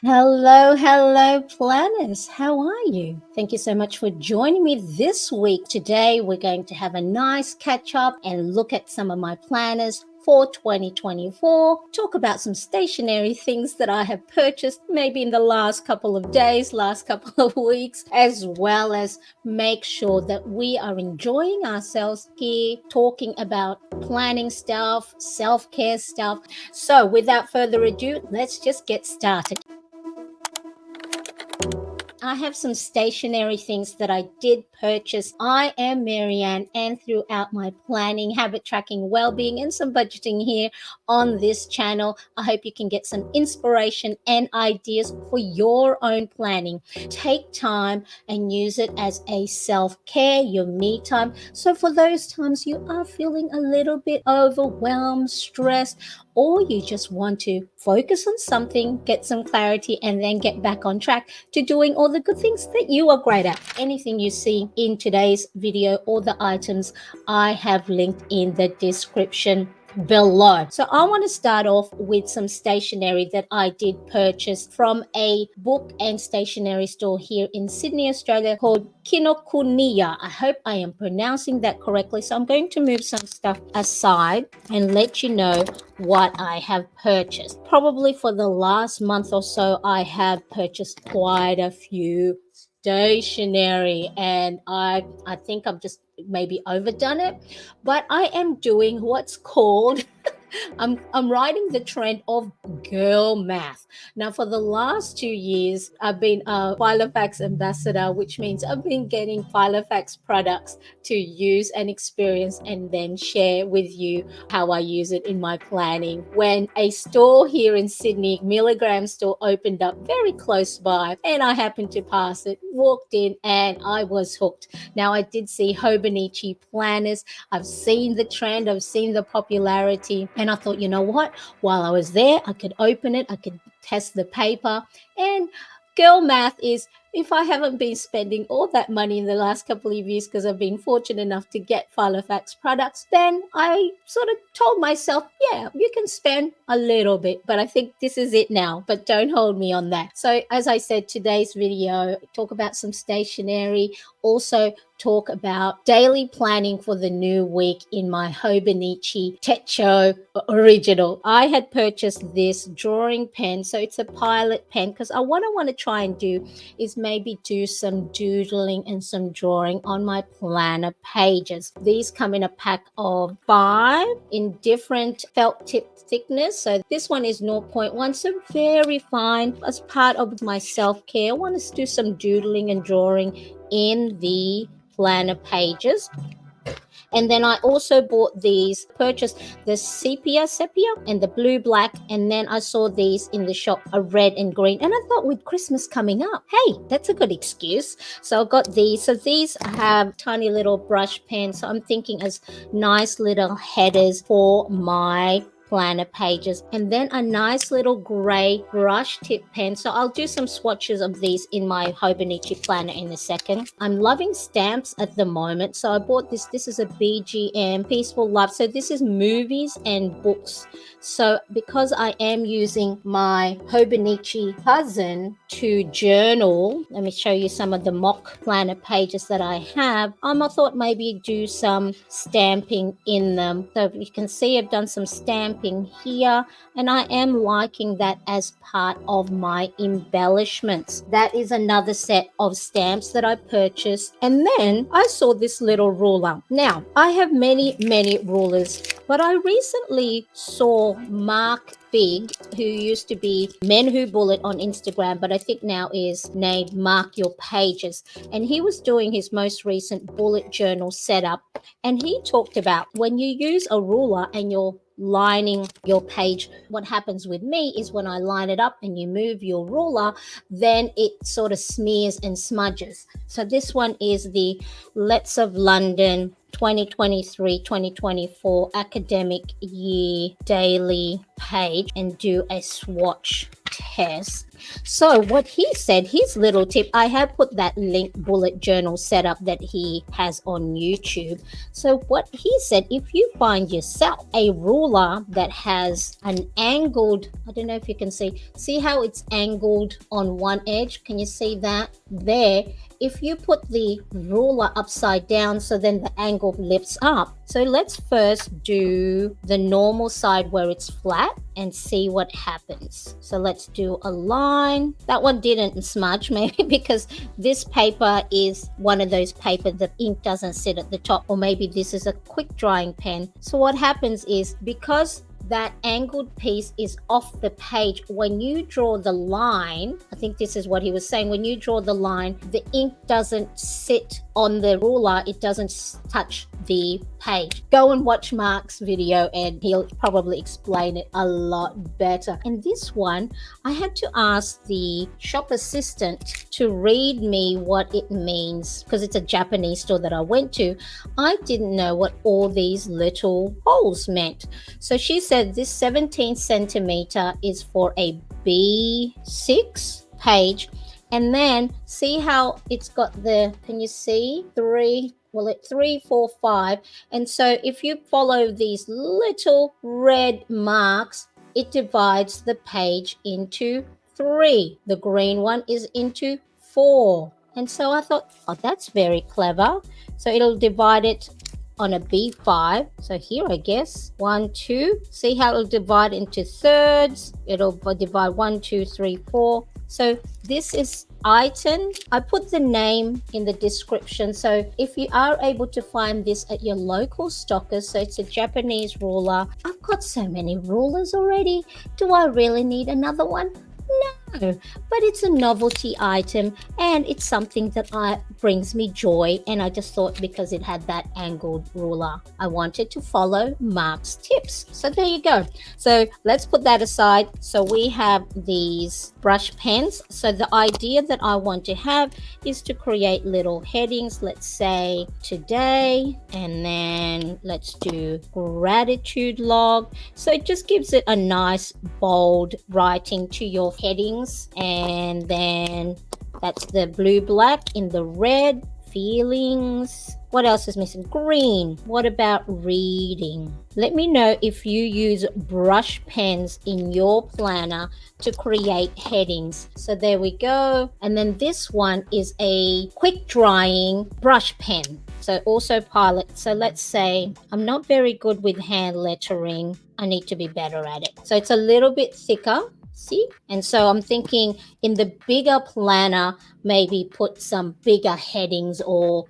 Hello, planners. How are you? Thank you so much for joining me this week. Today, we're going to have a nice catch up and look at some of my planners for 2024. Talk about some stationery things that I have purchased maybe in the last couple of days, last couple of weeks, as well as make sure that we are enjoying ourselves here, talking about planning stuff, self care stuff. So, without further ado, let's just get started. I have some stationery things that I did purchase. I am Marianne, and throughout my planning, habit tracking, well-being, and some budgeting here on this channel, I hope you can get some inspiration and ideas for your own planning. Take time and use it as a self-care, your me time. So for those times you are feeling a little bit overwhelmed, stressed, or you just want to focus on something, get some clarity, and then get back on track to doing all the good things that you are great at. Anything you see in today's video or the items I have linked in the description below. So I want to start off with some stationery that I did purchase from a book and stationery store here in Sydney, Australia called Kinokuniya. I hope I am pronouncing that correctly. So I'm going to move some stuff aside and let you know what I have purchased. Probably for the last month or so, I have purchased quite a few stationery, and I think I've just maybe overdone it, but I am doing what's called I'm riding the trend of girl math. Now, for the last 2 years, I've been a Filofax ambassador, which means I've been getting Filofax products to use and experience and then share with you how I use it in my planning. When a store here in Sydney, Milligram store, opened up very close by, and I happened to pass it, walked in, and I was hooked. Now, I did see Hobonichi planners. I've seen the trend, I've seen the popularity, and I thought, you know what? While I was there, I could open it, I could test the paper. And girl math is, if I haven't been spending all that money in the last couple of years because I've been fortunate enough to get Filofax products, then I sort of told myself, yeah, you can spend a little bit, but I think this is it now. But don't hold me on that. So as I said, today's video, talk about some stationery, also talk about daily planning for the new week in my Hobonichi Techo original. I had purchased this drawing pen, so it's a pilot pen, because what I want to try and do is maybe do some doodling and some drawing on my planner pages. These come in a pack of 5 in different felt tip thickness. So this one is 0.1, so very fine. As part of my self-care, I want to do some doodling and drawing in the planner pages. And then I also purchased the sepia and the blue black. And then I saw these in the shop, a red and green. And I thought, with Christmas coming up, hey, that's a good excuse. So I got these. So these have tiny little brush pens. So I'm thinking as nice little headers for my planner pages, and then a nice little gray brush tip pen. So I'll do some swatches of these in my Hobonichi planner in a second. I'm loving stamps at the moment, so I bought this is a BGM Peaceful Love. So this is movies and books. So because I am using my Hobonichi cousin to journal, let me show you some of the mock planner pages that I have. I thought maybe do some stamping in them. So you can see I've done some stamping here, and I am liking that as part of my embellishments. That is another set of stamps that I purchased. And then I saw this little ruler. Now, I have many rulers, but I recently saw Mark Big, who used to be Men Who Bullet on Instagram, but I think now is named Mark Your Pages. And he was doing his most recent bullet journal setup. And he talked about when you use a ruler and you're lining your page, what happens with me is when I line it up and you move your ruler, then it sort of smears and smudges. So this one is the Let's of London 2023-2024 academic year daily page, and do a swatch test. So what he said, his little tip, I have put that link bullet journal setup that he has on YouTube. So what he said, if you find yourself a ruler that has an angled, I don't know if you can see how it's angled on one edge. Can you see that there? If you put the ruler upside down, so then the angle lifts up. So let's first do the normal side where it's flat and see what happens. So let's do a line. That one didn't smudge, maybe because this paper is one of those paper that ink doesn't sit at the top, or maybe this is a quick drying pen. So what happens is, because that angled piece is off the page, when you draw the line, I think this is what he was saying, when you draw the line, the ink doesn't sit on the ruler, it doesn't touch the page. Go and watch Mark's video and he'll probably explain it a lot better. And this one, I had to ask the shop assistant to read me what it means, because it's a Japanese store that I went to. I didn't know what all these little holes meant. So she said this 17 centimeter is for a B6 page. And then see how it's got the, can you see, 3, 4, 5. And so if you follow these little red marks, it divides the page into 3. The green one is into 4. And so I thought, oh, that's very clever. So it'll divide it on a B5. So here, I guess 1, 2. See how it'll divide into thirds. It'll divide 1, 2, 3, 4. So this is item. I put the name in the description. So if you are able to find this at your local stockers, so it's a Japanese ruler. I've got so many rulers already. Do I really need another one? No, but it's a novelty item and it's something that brings me joy, and I just thought because it had that angled ruler, I wanted to follow Mark's tips. So there you go. So let's put that aside. So we have these brush pens. So the idea that I want to have is to create little headings. Let's say today, and then let's do gratitude log. So it just gives it a nice bold writing to your headings. And then that's the blue black in the red, feelings. What else is missing? Green. What about reading? Let me know if you use brush pens in your planner to create headings. So there we go. And then this one is a quick drying brush pen. So also Pilot. So let's say I'm not very good with hand lettering. I need to be better at it. So it's a little bit thicker. See? And so I'm thinking in the bigger planner, maybe put some bigger headings or,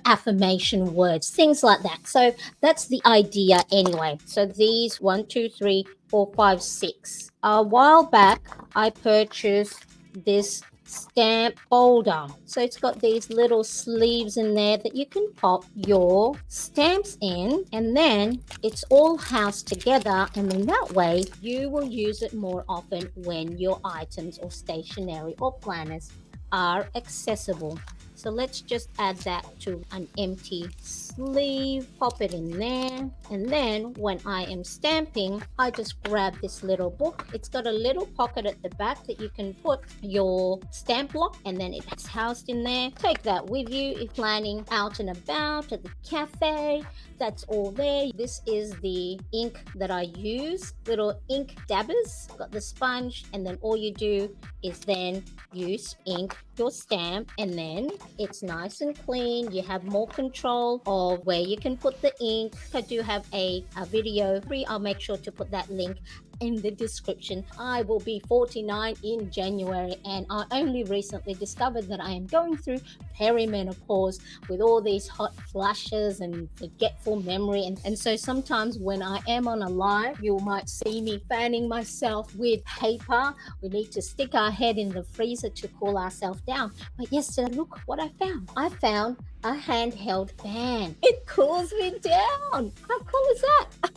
affirmation words, things like that. So that's the idea anyway. So these 1, 2, 3, 4, 5, 6. A while back, I purchased this stamp folder. So it's got these little sleeves in there that you can pop your stamps in, and then it's all housed together, and then that way you will use it more often when your items or stationery or planners are accessible. So let's just add that to an empty sleeve, pop it in there, and then when I am stamping, I just grab this little book. It's got a little pocket at the back that you can put your stamp block, and then it's housed in there. Take that with you if planning out and about at the cafe. That's all there. This is the ink that I use, little ink dabbers. Got the sponge, and then all you do is then use ink your stamp, and then it's nice and clean. You have more control of where you can put the ink. I do have a video free. I'll make sure to put that link in the description. I will be 49 in January, and I only recently discovered that I am going through perimenopause with all these hot flashes and forgetful memory, and so sometimes when I am on a live, you might see me fanning myself with paper. We need to stick our head in the freezer to cool ourselves down. But yesterday, look what I found. I found a handheld fan. It cools me down. How cool is that?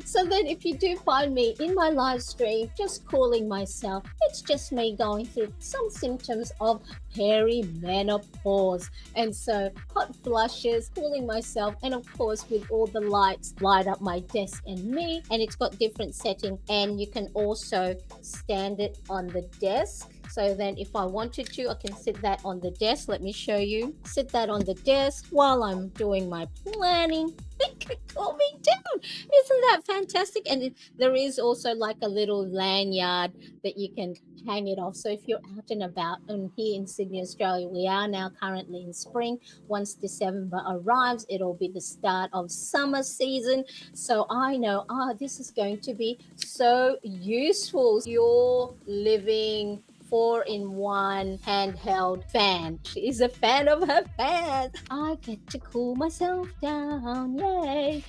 So then if you do find me in my live stream just cooling myself, it's just me going through some symptoms of perimenopause. And so hot flushes, cooling myself, and of course with all the lights light up my desk and me, and it's got different settings, and you can also stand it on the desk. So then if I wanted to, I can sit that on the desk. Let me show you. Sit that on the desk while I'm doing my planning. It can cool me down. Isn't that fantastic? And there is also like a little lanyard that you can hang it off. So if you're out and about, and here in Sydney, Australia, we are now currently in spring. Once December arrives, it'll be the start of summer season. So I know, this is going to be so useful. You're living 4-in-1 handheld fan. She's a fan of her fans. I get to cool myself down. Yay.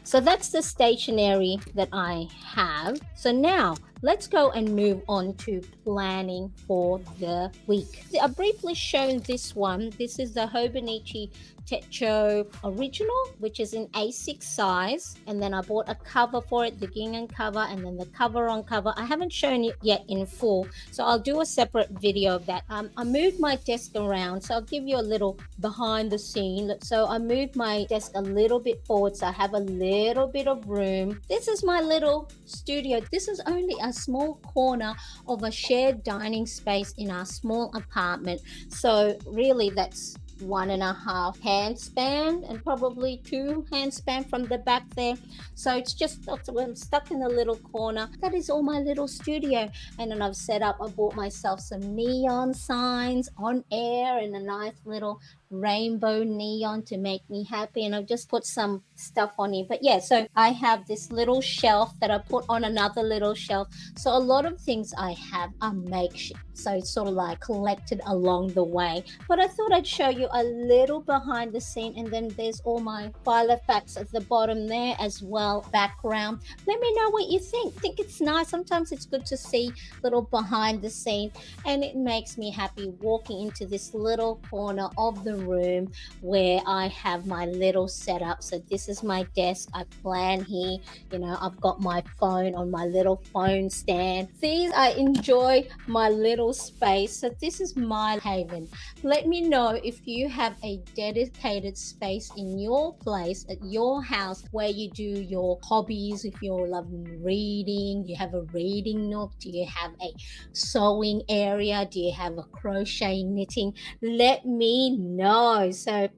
So that's the stationery that I have. So now let's go and move on to planning for the week. I've briefly shown this one. This is the Hobonichi Techo Original, which is in A6 size. And then I bought a cover for it, the gingham cover, and then the cover on cover. I haven't shown it yet in full, so I'll do a separate video of that. I moved my desk around, so I'll give you a little behind the scene. So I moved my desk a little bit forward, so I have a little bit of room. This is my little studio. This is only a small corner of a shared dining space in our small apartment. So really that's 1.5 hand span and probably 2 hand span from the back there. So it's just I'm stuck in a little corner. That is all my little studio. And then I've set up, I bought myself some neon signs on air and a nice little rainbow neon to make me happy, and I've just put some stuff on it. But yeah, so I have this little shelf that I put on another little shelf. So a lot of things I have are makeshift, so it's sort of like collected along the way. But I thought I'd show you a little behind the scene, and then there's all my file facts at the bottom there as well, background. Let me know what you think it's nice. Sometimes it's good to see little behind the scene, and it makes me happy walking into this little corner of the room where I have my little setup. So this is my desk. I plan here. I've got my phone on my little phone stand. See, I enjoy my little space. So this is my haven. Let me know if you have a dedicated space in your place at your house where you do your hobbies. If you love reading, you have a reading nook. Do you have a sewing area? Do you have a crochet knitting? Let me know. So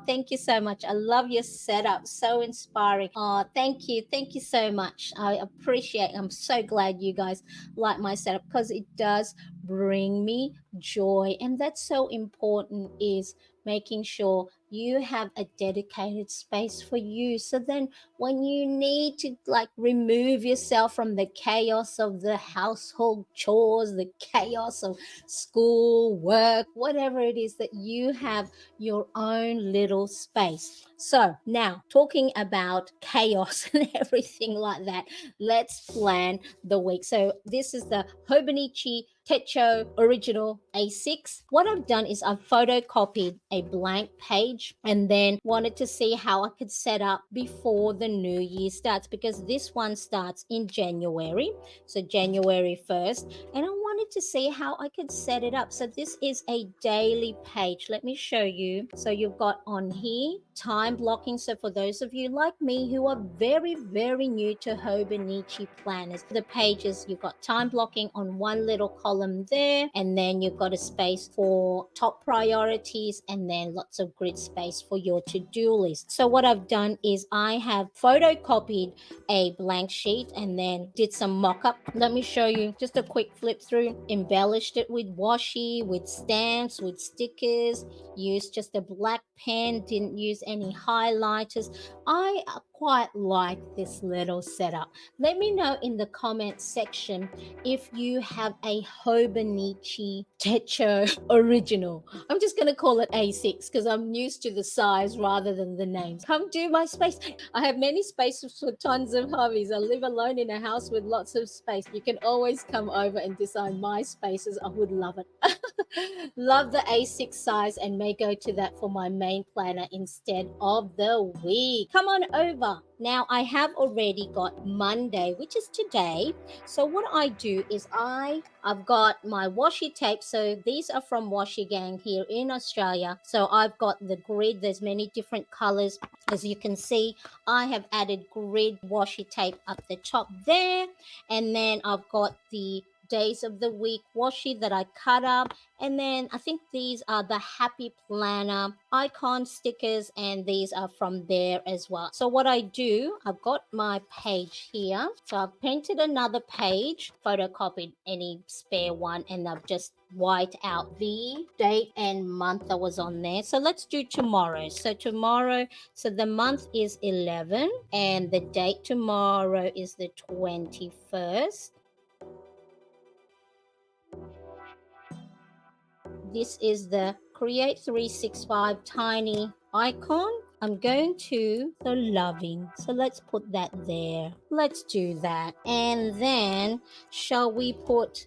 thank you so much. I love your setup. So inspiring. Thank you so much. I appreciate. I'm so glad you guys like my setup, because it does bring me joy, and that's so important, is making sure you have a dedicated space for you. So then when you need to like remove yourself from the chaos of the household chores, the chaos of school, work, whatever it is, that you have your own little space. So now, talking about chaos and everything like that, let's plan the week. So this is the Hobonichi Techo Original A6. What I've done is I've photocopied a blank page and then wanted to see how I could set up before the new year starts, because this one starts in January, so January 1st, and I wanted to see how I could set it up. So this is a daily page. Let me show you. So you've got on here time blocking. So for those of you like me who are very, very new to Hobonichi planners, the pages, you've got time blocking on one little column there, and then you've got a space for top priorities, and then lots of grid space for your to-do list. So what I've done is I have photocopied a blank sheet and then did some mock-up. Let me show you just a quick flip through. Embellished it with washi, with stamps, with stickers, used just a black pen, didn't use any highlighters. I quite like this little setup. Let me know in the comments section if you have a Hobonichi Techo Original. I'm just going to call it A6 because I'm used to the size rather than the names. Come do my space. I have many spaces for tons of hobbies. I live alone in a house with lots of space. You can always come over and design my spaces. I would love it. Love the A6 size, and may go to that for my main planner instead of the week. Come on over paper. Now I have already got Monday, which is today. So what I do is I've got my washi tape. So these are from Washi Gang here in Australia. So I've got the grid. There's many different colors. As you can see, I have added grid washi tape up the top there. And then I've got the days of the week washi that I cut up. And then I think these are the Happy Planner icon stickers, and these are from there as well. So what I do, I've got my page here. So I've printed another page, photocopied any spare one, and I've just white out the date and month that was on there. So let's do tomorrow. So the month is 11 and the date tomorrow is the 21st. This is the Create 365 tiny icon. I'm going to so loving. So let's put that there. Let's do that. And then shall we put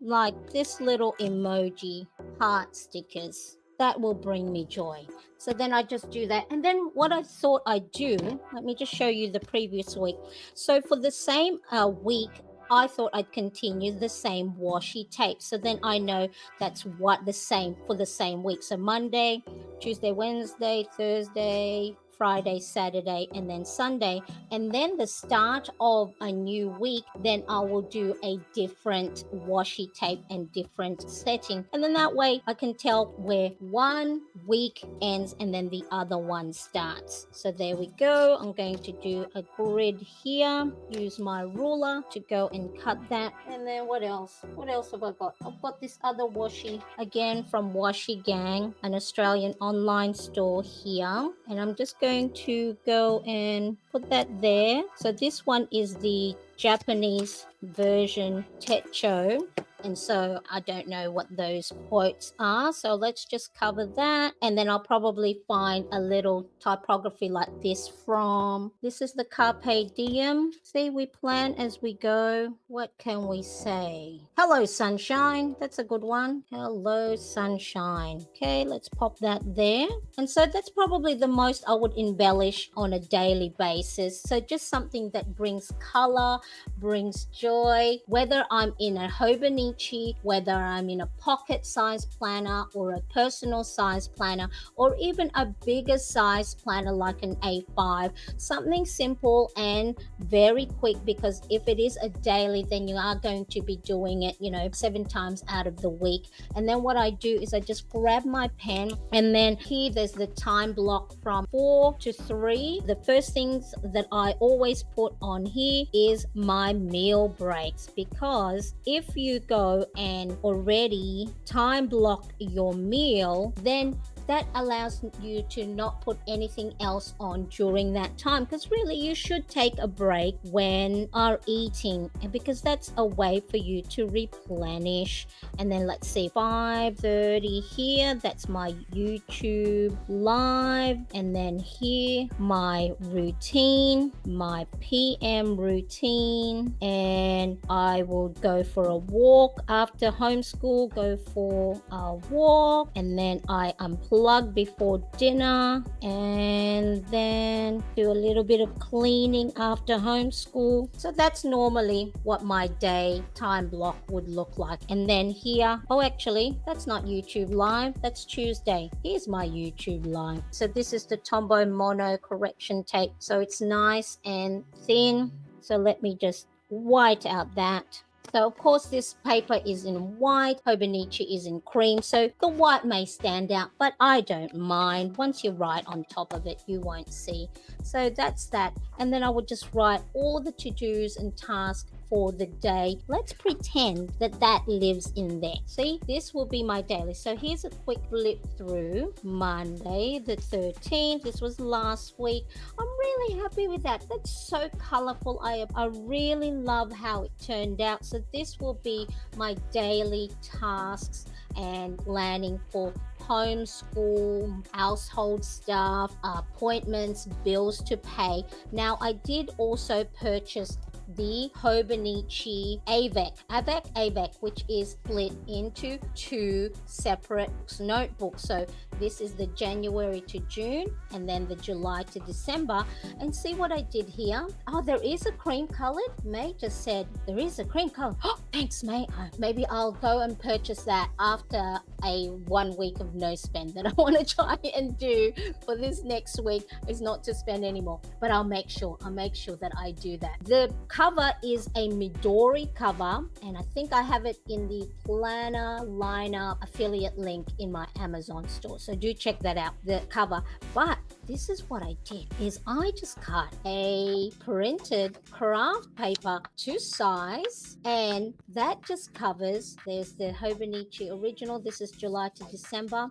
like this little emoji heart stickers? That will bring me joy. So then I just do that. And then what I thought I'd do, let me just show you the previous week. So for the same week, I thought I'd continue the same washi tape. So then I know that's what the same for the same week. So Monday, Tuesday, Wednesday, Thursday, Friday, Saturday, and then Sunday. And then the start of a new week, then I will do a different washi tape and different setting. And then that way I can tell where one week ends and then the other one starts. So there we go. I'm going to do a grid here. Use my ruler to go and cut that. And then what else? What else have I got? I've got this other washi again from Washi Gang, an Australian online store here. And I'm just going to go and put that there. So this one is the Japanese version Techo, and so I don't know what those quotes are, so let's just cover that. And then I'll probably find a little typography like this from, this is the Carpe Diem. See, we plan as we go. What can we say? Hello sunshine, that's a good one. Hello sunshine. Okay, let's pop that there. And so that's probably the most I would embellish on a daily basis. So just something that brings color, brings joy, whether I'm in a Hobonichi, whether I'm in a pocket size planner or a personal size planner, or even a bigger size planner like an A5, something simple and very quick, because if it is a daily, then you are going to be doing it, 7 times out of the week. And then what I do is I just grab my pen, and then here there's the time block from 4 to 3. The first things that I always put on here is my meal breaks, because if you go and already time block your meal, then that allows you to not put anything else on during that time, because really you should take a break when are eating, and because that's a way for you to replenish. And then let's see, 5:30 here, that's my YouTube live, and then here my routine, my PM routine, and I will go for a walk after homeschool, go for a walk, and then I unplug before dinner, and then do a little bit of cleaning after homeschool. So that's normally what my day time block would look like. And then here, oh actually that's not YouTube live, that's Tuesday. Here's my YouTube live. So this is the Tombow mono correction tape, so it's nice and thin. So let me just white out that. So of course this paper is in white, Hobonichi is in cream, so the white may stand out, but I don't mind. Once you write on top of it, you won't see. So that's that. And then I would just write all the to-dos and tasks for the day. Let's pretend that that lives in there. See, this will be my daily. So here's a quick flip through. Monday the 13th, this was last week. I'm really happy with that. That's so colorful. I really love how it turned out. So this will be my daily tasks and planning for homeschool, household stuff, appointments, bills to pay. Now I did also purchase the Hobonichi AAC, which is split into two separate notebooks. So this is the January to June and then the July to December. And see what I did here? Oh, there is a cream colored. May just said there is a cream color. Oh, thanks, May. Maybe I'll go and purchase that after a 1 week of no spend that I want to try and do for this next week is not to spend anymore. But I'll make sure that I do that. The cover is a Midori cover, and I think I have it in the planner lineup affiliate link in my Amazon store. So do check that out, the cover. But this is what I did is I just cut a printed craft paper to size, and that just covers, there's the Hobonichi original, this is July to December,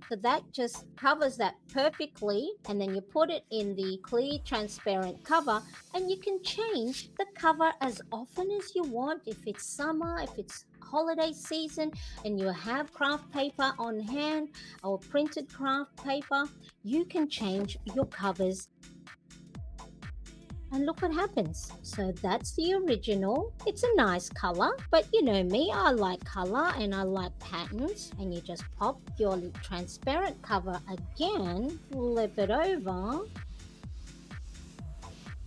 so that just covers that perfectly, and then you put it in the clear transparent cover, and you can change the cover as often as you want. If it's summer, if it's holiday season and you have craft paper on hand or printed craft paper, you can change your covers and look what happens. So that's the original. It's a nice color, but you know me, I like color and I like patterns. And you just pop your transparent cover again, flip it over.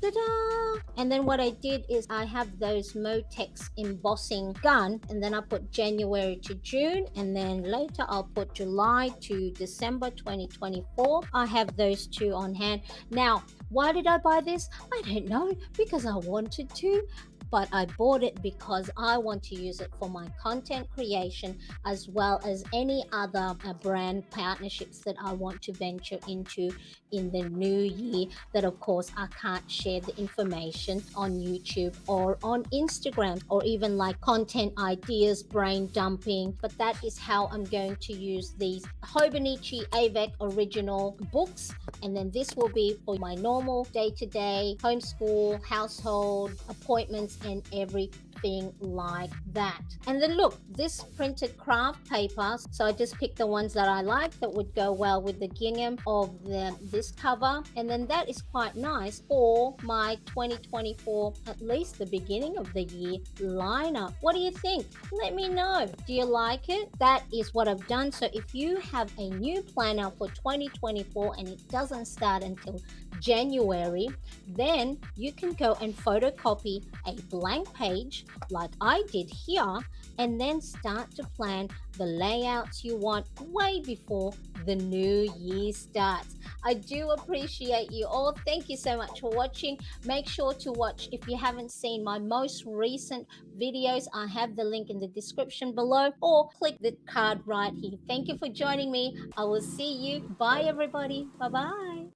Ta-da! And then what I did is I have those Motex embossing gun, and then I put January to June, and then later I'll put July to December 2024. I have those two on hand. Now, why did I buy this? I don't know, because I wanted to. But I bought it because I want to use it for my content creation as well as any other brand partnerships that I want to venture into in the new year, that of course I can't share the information on YouTube or on Instagram, or even like content ideas, brain dumping. But that is how I'm going to use these Hobonichi AAC original books. And then this will be for my normal day-to-day homeschool, household, appointments, and everything like that. And then look, this printed craft paper, so I just picked the ones that I like that would go well with the gingham of this cover, and then that is quite nice for my 2024, at least the beginning of the year lineup. What do you think? Let me know. Do you like it? That is what I've done. So if you have a new planner for 2024 and it doesn't start until January, then you can go and photocopy a blank page like I did here, and then start to plan the layouts you want way before the new year starts. I do appreciate you all. Thank you so much for watching. Make sure to watch, if you haven't seen my most recent videos, I have the link in the description below, or click the card right here. Thank you for joining me. I will see you. Bye everybody. Bye bye.